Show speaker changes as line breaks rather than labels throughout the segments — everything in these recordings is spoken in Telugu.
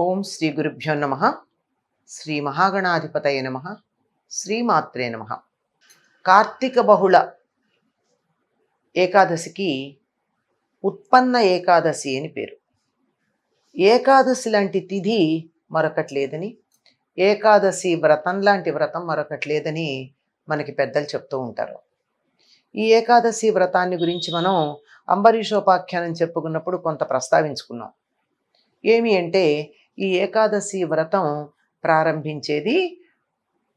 ఓం శ్రీ గురుభ్యో నమ. శ్రీ మహాగణాధిపతయ నమ. శ్రీమాత్రే నమ. కార్తీక బహుళ ఏకాదశికి ఉత్పన్న ఏకాదశి అని పేరు. ఏకాదశి లాంటి తిథి మరొకటి లేదని, ఏకాదశి వ్రతం లాంటి వ్రతం మరొకటి లేదని మనకి పెద్దలు చెప్తూ ఉంటారు. ఈ ఏకాదశి వ్రతాన్ని గురించి మనం అంబరీషోపాఖ్యానం చెప్పుకున్నప్పుడు కొంత ప్రస్తావించుకున్నాం. ఏమి అంటే, ఈ ఏకాదశి వ్రతం ప్రారంభించేది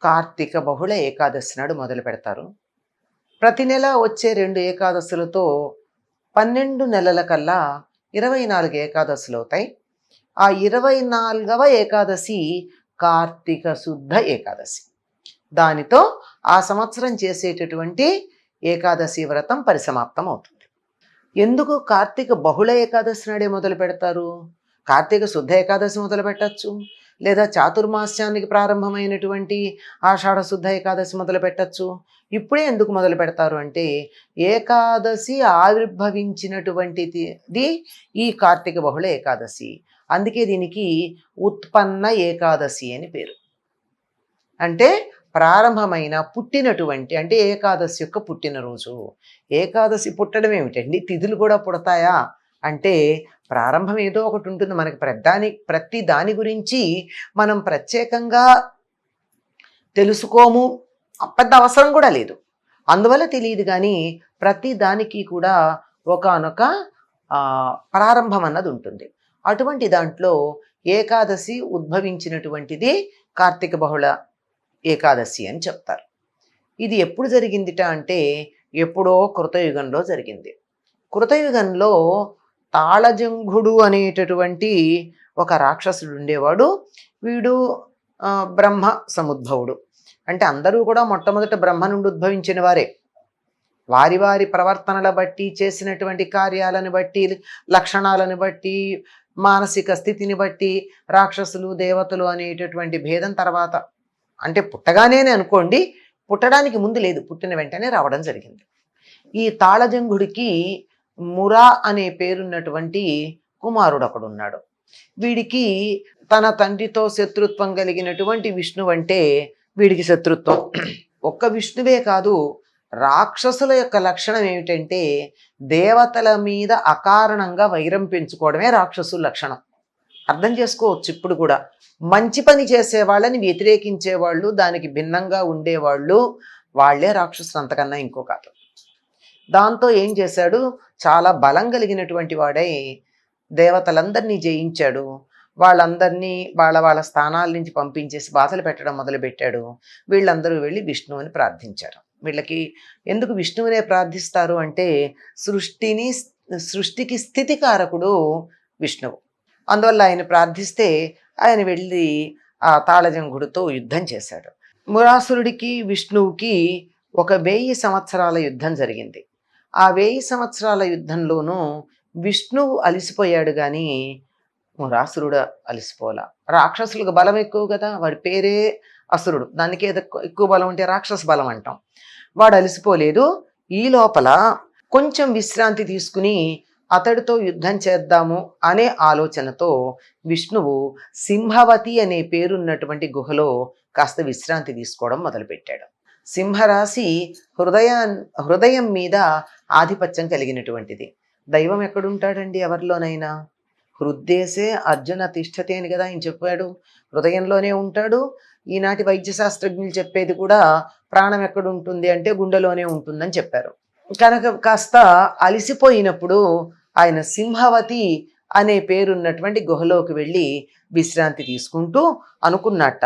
కార్తీక బహుళ ఏకాదశి నాడు మొదలు పెడతారు. ప్రతి నెల వచ్చే 2 ఏకాదశులతో 12 నెలల కల్లా 24 ఏకాదశులు అవుతాయి. ఆ 24వ ఏకాదశి కార్తీక శుద్ధ ఏకాదశి. దానితో ఆ సంవత్సరం చేసేటటువంటి ఏకాదశి వ్రతం పరిసమాప్తం అవుతుంది. ఎందుకు కార్తీక బహుళ ఏకాదశి నాడే మొదలు పెడతారు? కార్తీక శుద్ధ ఏకాదశి మొదలు పెట్టచ్చు, లేదా చాతుర్మాస్యానికి ప్రారంభమైనటువంటి ఆషాఢ శుద్ధ ఏకాదశి మొదలు పెట్టచ్చు. ఇప్పుడే ఎందుకు మొదలు పెడతారు అంటే, ఏకాదశి ఆవిర్భవించినటువంటిది ఈ కార్తీక బహుళ ఏకాదశి. అందుకే దీనికి ఉత్పన్న ఏకాదశి అని పేరు. అంటే ప్రారంభమైన, పుట్టినటువంటి, అంటే ఏకాదశి యొక్క పుట్టినరోజు. ఏకాదశి పుట్టడం ఏమిటండి? తిథులు కూడా పుడతాయా అంటే, ప్రారంభం ఏదో ఒకటి ఉంటుంది. మనకి ప్రతి దాని గురించి మనం ప్రత్యేకంగా తెలుసుకోము, పెద్ద అవసరం కూడా లేదు, అందువల్ల తెలియదు. కానీ ప్రతి దానికి కూడా ఒకానొక ప్రారంభం అన్నది ఉంటుంది. అటువంటి దాంట్లో ఏకాదశి ఉద్భవించినటువంటిది కార్తీక బహుళ ఏకాదశి అని చెప్తారు. ఇది ఎప్పుడు జరిగిందిట అంటే, ఎప్పుడో కృతయుగంలో జరిగింది. కృతయుగంలో తాళజంఘుడు అనేటటువంటి ఒక రాక్షసుడు ఉండేవాడు. వీడు బ్రహ్మ సముద్భవుడు. అంటే అందరూ కూడా మొట్టమొదట బ్రహ్మ నుండి ఉద్భవించిన వారే. వారి వారి ప్రవర్తనల బట్టి, చేసినటువంటి కార్యాలను బట్టి, లక్షణాలను బట్టి, మానసిక స్థితిని బట్టి రాక్షసులు దేవతలు అనేటటువంటి భేదం తర్వాత, అంటే పుట్టగానే అనుకోండి, పుట్టడానికి ముందు లేదు, పుట్టిన వెంటనే రావడం జరిగింది. ఈ తాళజంఘుడికి మురా అనే పేరున్నటువంటి కుమారుడు ఒకడున్నాడు. వీడికి తన తండ్రితో శత్రుత్వం కలిగినటువంటి విష్ణువు అంటే వీడికి శత్రుత్వం. ఒక్క విష్ణువే కాదు, రాక్షసుల యొక్క లక్షణం ఏమిటంటే, దేవతల మీద అకారణంగా వైరం పెంచుకోవడమే రాక్షసుల లక్షణం. అర్థం చేసుకోవచ్చు. ఇప్పుడు కూడా మంచి పని చేసే వాళ్ళని వ్యతిరేకించేవాళ్ళు, దానికి భిన్నంగా ఉండేవాళ్ళు, వాళ్లే రాక్షసులు, అంతకన్నా ఇంకో కాదు. దాంతో ఏం చేశాడు, చాలా బలం కలిగినటువంటి వాడై దేవతలందరినీ జయించాడు. వాళ్ళందరినీ వాళ్ళ వాళ్ళ స్థానాల నుంచి పంపించేసి బాధలు పెట్టడం మొదలుపెట్టాడు. వీళ్ళందరూ వెళ్ళి విష్ణువుని ప్రార్థించారు. వీళ్ళకి ఎందుకు విష్ణువునే ప్రార్థిస్తారు అంటే, సృష్టికి స్థితికారకుడు విష్ణువు. అందువల్ల ఆయన ప్రార్థిస్తే ఆయన వెళ్ళి ఆ తాళజంఘుడితో యుద్ధం చేశాడు. మురాసురుడికి విష్ణువుకి ఒక 1000 సంవత్సరాల యుద్ధం జరిగింది. ఆ 1000 సంవత్సరాల యుద్ధంలోనూ విష్ణువు అలిసిపోయాడు, కానీ మురాసురుడు అలిసిపోలా. రాక్షసులకు బలం ఎక్కువ కదా, వాడి పేరే అసురుడు, దానికి ఏదో ఎక్కువ బలం ఉంటే రాక్షస బలం అంటాం. వాడు అలిసిపోలేదు. ఈ లోపల కొంచెం విశ్రాంతి తీసుకుని అతడితో యుద్ధం చేద్దాము అనే ఆలోచనతో విష్ణువు సింహవతి అనే పేరున్నటువంటి గుహలో కాస్త విశ్రాంతి తీసుకోవడం మొదలుపెట్టాడు. సింహరాశి హృదయం మీద ఆధిపత్యం కలిగినటువంటిది. దైవం ఎక్కడుంటాడండి ఎవరిలోనైనా? హృద్దేశే అర్జున తిష్టతే అని కదా ఆయన చెప్పాడు. హృదయంలోనే ఉంటాడు. ఈనాటి వైద్య శాస్త్రజ్ఞులు చెప్పేది కూడా ప్రాణం ఎక్కడుంటుంది అంటే గుండెలోనే ఉంటుందని చెప్పారు. కనుక కాస్త అలిసిపోయినప్పుడు ఆయన సింహవతి అనే పేరున్నటువంటి గుహలోకి వెళ్ళి విశ్రాంతి తీసుకుంటూ అనుకున్నట్ట,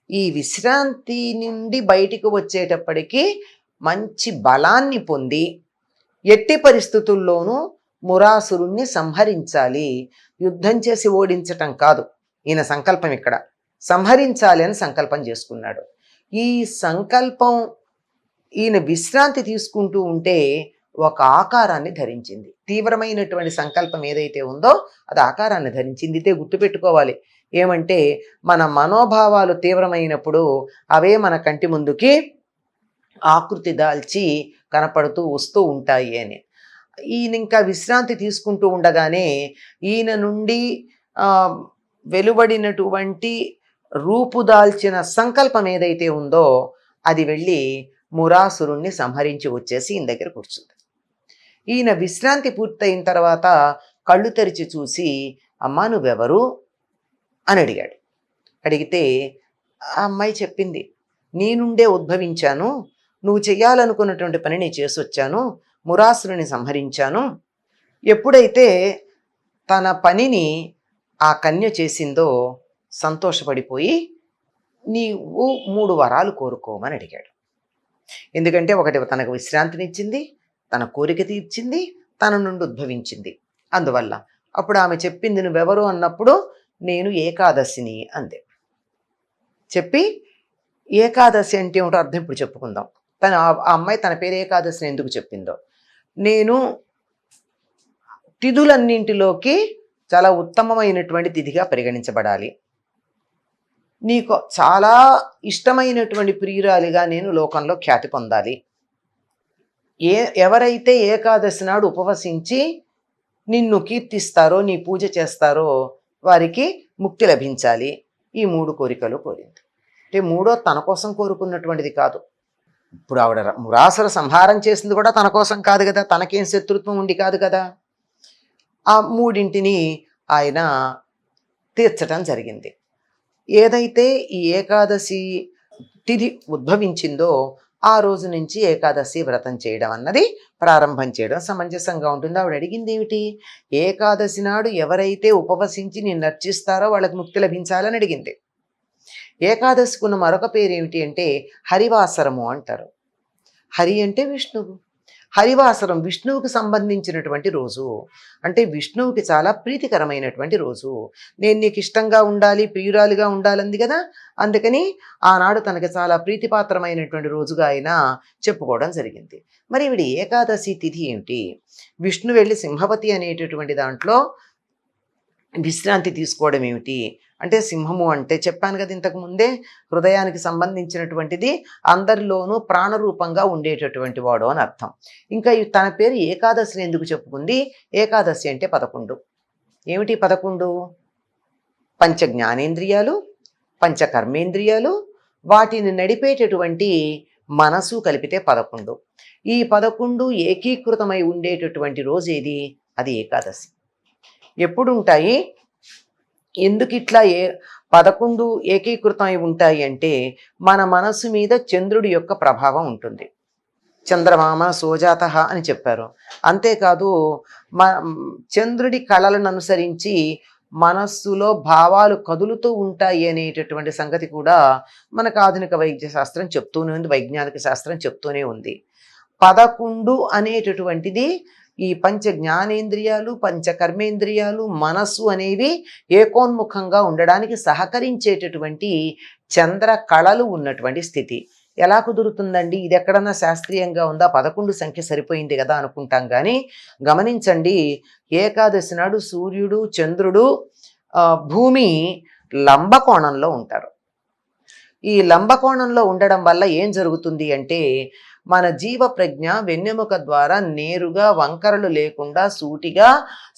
ఈ విశ్రాంతి నుండి బయటికి వచ్చేటప్పటికీ మంచి బలాన్ని పొంది ఎట్టి పరిస్థితుల్లోనూ మురాసురుణ్ణి సంహరించాలి, యుద్ధం చేసి ఓడించటం కాదు ఈయన సంకల్పం. ఇక్కడ సంహరించాలి అని సంకల్పం చేసుకున్నాడు. ఈ సంకల్పం ఈయన విశ్రాంతి తీసుకుంటూ ఉంటే ఒక ఆకారాన్ని ధరించింది. తీవ్రమైనటువంటి సంకల్పం ఏదైతే ఉందో అది ఆకారాన్ని ధరించింది. ఇదే గుర్తుపెట్టుకోవాలి. ఏమంటే, మన మనోభావాలు తీవ్రమైనప్పుడు అవే మన కంటి ముందుకి ఆకృతి దాల్చి కనపడుతూ వస్తూ ఉంటాయి అని. ఈయన ఇంకా విశ్రాంతి తీసుకుంటూ ఉండగానే ఈయన నుండి వెలువడినటువంటి రూపుదాల్చిన సంకల్పం ఏదైతే ఉందో అది వెళ్ళి మురాసురుణ్ణి సంహరించి వచ్చేసి ఈయన దగ్గర కూర్చుంది. ఈయన విశ్రాంతి పూర్తయిన తర్వాత కళ్ళు తెరిచి చూసి, అమ్మా నువ్వెవరు అని అడిగాడు. అడిగితే ఆ అమ్మాయి చెప్పింది, నీ నుండే ఉద్భవించాను, నువ్వు చెయ్యాలనుకున్నటువంటి పని నేను చేసి వచ్చాను, మురాసురుని సంహరించాను. ఎప్పుడైతే తన పనిని ఆ కన్య చేసిందో సంతోషపడిపోయి నీవు 3 వరాలు కోరుకోమని అడిగాడు. ఎందుకంటే ఒకటి తనకు విశ్రాంతినిచ్చింది, తన కోరిక తీర్చింది, తన నుండి ఉద్భవించింది. అందువల్ల అప్పుడు ఆమె చెప్పింది, నువ్వెవరు అన్నప్పుడు నేను ఏకాదశిని అంది. చెప్పి ఏకాదశి అంటే ఏమిటో అర్థం ఇప్పుడు చెప్పుకుందాం. ఆ అమ్మాయి తన పేరు ఏకాదశిని ఎందుకు చెప్పిందో. నేను తిథులన్నింటిలోకి చాలా ఉత్తమమైనటువంటి తిథిగా పరిగణించబడాలి, నీకు చాలా ఇష్టమైనటువంటి ప్రియురాలిగా నేను లోకంలో ఖ్యాతి పొందాలి, ఎవరైతే ఏకాదశి నాడు ఉపవసించి నిన్ను కీర్తిస్తారో నీ పూజ చేస్తారో వారికి ముక్తి లభించాలి. ఈ 3 కోరికలు కోరింది. అంటే మూడో తన కోసం కోరుకున్నటువంటిది కాదు. ఇప్పుడు ఆవిడ మురాసుర సంహారం చేసింది కూడా తన కోసం కాదు కదా, తనకేం శత్రుత్వం ఉండి కాదు కదా. ఆ 3ంటిని ఆయన తీర్చటం జరిగింది. ఏదైతే ఈ ఏకాదశి తిథి ఉద్భవించిందో ఆ రోజు నుంచి ఏకాదశి వ్రతం చేయడం అన్నది ప్రారంభం చేయడం సమంజసంగా ఉంటుంది. ఆవిడ అడిగింది ఏమిటి, ఏకాదశి నాడు ఎవరైతే ఉపవసించి నిన్ను నర్చిస్తారో వాళ్ళకి ముక్తి లభించాలని అడిగింది. ఏకాదశికి ఉన్న మరొక పేరు ఏమిటి అంటే హరివాసరము అంటారు. హరి అంటే విష్ణువు, హరివాసరం విష్ణువుకి సంబంధించినటువంటి రోజు, అంటే విష్ణువుకి చాలా ప్రీతికరమైనటువంటి రోజు. నేను నీకు ఇష్టంగా ఉండాలి, ప్రియురాలిగా ఉండాలంది కదా, అందుకని ఆనాడు తనకి చాలా ప్రీతిపాత్రమైనటువంటి రోజుగా ఆయన చెప్పుకోవడం జరిగింది. మరి ఈవిడ ఏకాదశి తిథి ఏమిటి, విష్ణు వెళ్ళి సింహవతి అనేటటువంటి దాంట్లో విశ్రాంతి తీసుకోవడం ఏమిటి అంటే, సింహము అంటే చెప్పాను కదా ఇంతకు ముందే, హృదయానికి సంబంధించినటువంటిది, అందరిలోనూ ప్రాణరూపంగా ఉండేటటువంటి వాడు అని అర్థం. ఇంకా తన పేరు ఏకాదశిని ఎందుకు చెప్పుకుంది, ఏకాదశి అంటే 11. ఏమిటి 11? పంచ జ్ఞానేంద్రియాలు, పంచ కర్మేంద్రియాలు, వాటిని నడిపేటటువంటి మనసు కలిపితే 11. ఈ 11 ఏకీకృతమై ఉండేటటువంటి రోజు ఏది, అది ఏకాదశి. ఎప్పుడు ఉంటాయి, ఎందుకు ఇట్లా 11 ఏకీకృతమై ఉంటాయి అంటే, మన మనసు మీద చంద్రుడి యొక్క ప్రభావం ఉంటుంది. చంద్రమామ సోజాత అని చెప్పారు. అంతేకాదు చంద్రుడి కళలను అనుసరించి మనస్సులో భావాలు కదులుతూ ఉంటాయి అనేటటువంటి సంగతి కూడా మనకు ఆధునిక వైద్య శాస్త్రం చెప్తూనే ఉంది, వైజ్ఞానిక శాస్త్రం చెప్తూనే ఉంది. 11 అనేటటువంటిది ఈ పంచ జ్ఞానేంద్రియాలు, పంచ కర్మేంద్రియాలు, మనస్సు అనేవి ఏకోన్ముఖంగా ఉండడానికి సహకరించేటటువంటి చంద్ర కళలు ఉన్నటువంటి స్థితి. ఎలా కుదురుతుందండి, ఇది ఎక్కడన్నా శాస్త్రీయంగా ఉందా, 11 సంఖ్య సరిపోయింది కదా అనుకుంటాం. కానీ గమనించండి, ఏకాదశి నాడు సూర్యుడు, చంద్రుడు, భూమి లంబకోణంలో ఉంటారు. ఈ లంబకోణంలో ఉండడం వల్ల ఏం జరుగుతుంది అంటే, మన జీవ ప్రజ్ఞ వెన్నెముక ద్వారా నేరుగా వంకరలు లేకుండా సూటిగా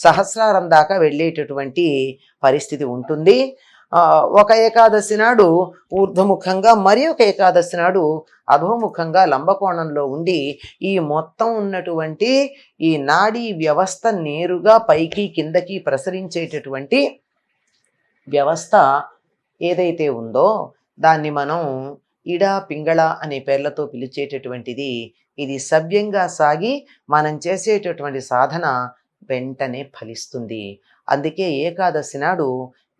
సహస్రారం దాకా వెళ్ళేటటువంటి పరిస్థితి ఉంటుంది. ఒక ఏకాదశి నాడు ఊర్ధ్వముఖంగా, మరి ఒక ఏకాదశి నాడు అధోముఖంగా లంబకోణంలో ఉండి ఈ మొత్తం ఉన్నటువంటి ఈ నాడీ వ్యవస్థ నేరుగా పైకి కిందకి ప్రసరించేటటువంటి వ్యవస్థ ఏదైతే ఉందో దాన్ని మనం ఇడ, పింగళ అనే పేర్లతో పిలిచేటటువంటిది. ఇది సవ్యంగా సాగి మనం చేసేటటువంటి సాధన వెంటనే ఫలిస్తుంది. అందుకే ఏకాదశి నాడు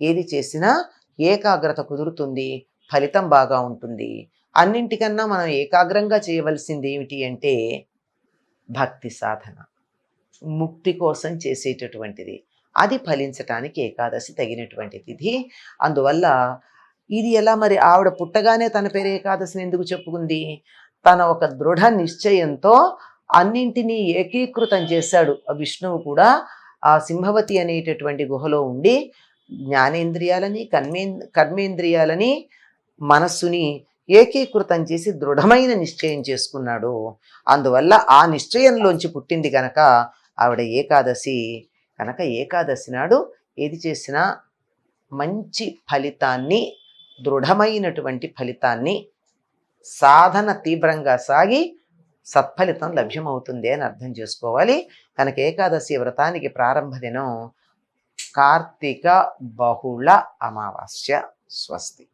ఏది చేసినా ఏకాగ్రత కుదురుతుంది, ఫలితం బాగా ఉంటుంది. అన్నింటికన్నా మనం ఏకాగ్రంగా చేయవలసింది ఏమిటి అంటే భక్తి సాధన, ముక్తి కోసం చేసేటటువంటిది. అది ఫలించటానికి ఏకాదశి తగినటువంటి తిథి. అందువల్ల ఇది ఎలా మరి, ఆవిడ పుట్టగానే తన పేరు ఏకాదశిని ఎందుకు చెప్పుకుంది, తన ఒక దృఢ నిశ్చయంతో అన్నింటినీ ఏకీకృతం చేశాడు. విష్ణువు కూడా ఆ సింహవతి అనేటటువంటి గుహలో ఉండి జ్ఞానేంద్రియాలని, కర్మేంద్రియాలని, మనస్సుని ఏకీకృతం చేసి దృఢమైన నిశ్చయం చేసుకున్నాడు. అందువల్ల ఆ నిశ్చయంలోంచి పుట్టింది కనుక ఆవిడ ఏకాదశి. కనుక ఏకాదశి నాడు ఏది చేసినా మంచి ఫలితాన్ని, దృఢమైనటువంటి ఫలితాన్ని, సాధన తీవ్రంగా సాగి సత్ఫలితం లభ్యమవుతుంది అని అర్థం చేసుకోవాలి. కనుక ఏకాదశి వ్రతానికి ప్రారంభ దినం కార్తీక బహుళ అమావాస్య. స్వస్తి.